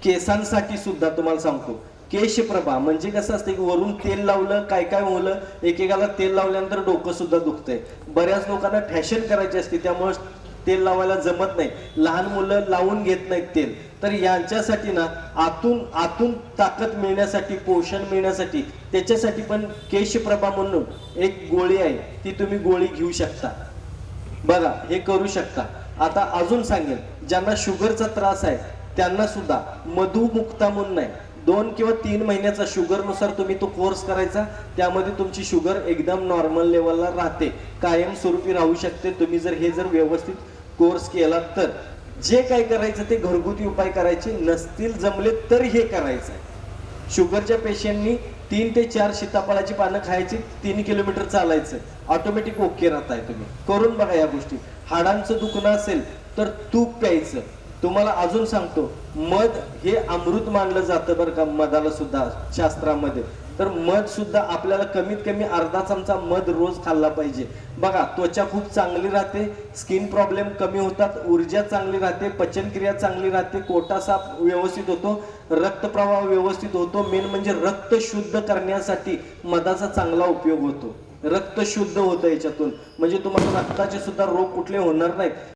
केसांसाठी सुद्धा तुम्हाला सांगतो, केशप्रभा म्हणजे कसं असतं की वरून तेल लावलं काय काय होलं, एकेकाला तेल लावल्यानंतर डोकं सुद्धा दुखतंय, बऱ्याच लोकांना फॅशन करायची असते त्यामुळे तेल लावायला जमत नाही, लहान मुलं लावून घेत नाहीत तेल. तर यांच्यासाठी ना आतून आतून ताकद मिळण्यासाठी, पोषण मिळण्यासाठी, त्याच्यासाठी पण केशप्रभा म्हणून एक गोळी आहे, ती तुम्ही गोळी घेऊ शकता. बघा हे करू शकता. आता अजून सांगेल, ज्यांना शुगरचा त्रास आहे त्यांना सुद्धा मधुमुक्ता म्हणून आहे, 2 किंवा 3 महिन्याचा शुगरनुसार तुम्ही तो कोर्स करायचा, त्यामध्ये तुमची शुगर एकदम नॉर्मल लेवलला राहते, कायमस्वरूपी राहू शकते. तुम्ही जर हे व्यवस्थित कोर्स केला तर जे काय करायचं ते घरगुती उपाय करायचे, नसतील जमले तर हे करायचं आहे. शुगरच्या पेशंटनी 3 ते 4 सीताफळाची पानं खायची, 3 किलोमीटर चालायचं, ऑटोमॅटिक ओके राहताय. तुम्ही करून बघा या गोष्टी. हाडांचं दुखणं असेल तर तूप प्यायचं. तुम्हाला अजून सांगतो, मध हे अमृत मानलं जातं बरं का, मधाला सुद्धा शास्त्रामध्ये. तर मध सुद्धा आपल्याला कमीत कमी अर्धा चमचा मध रोज खाल्ला पाहिजे. बघा त्वचा खूप चांगली राहते, स्किन प्रॉब्लेम कमी होतात, ऊर्जा चांगली राहते, पचनक्रिया चांगली राहते, कोटा साफ व्यवस्थित होतो, रक्तप्रवाह व्यवस्थित होतो. मेन म्हणजे रक्त शुद्ध करण्यासाठी मधाचा चांगला उपयोग होतो. रक्त शुद्ध होतं याच्यातून, म्हणजे तुम्हाला रक्ताचे सुद्धा रोग कुठले होणार नाहीत.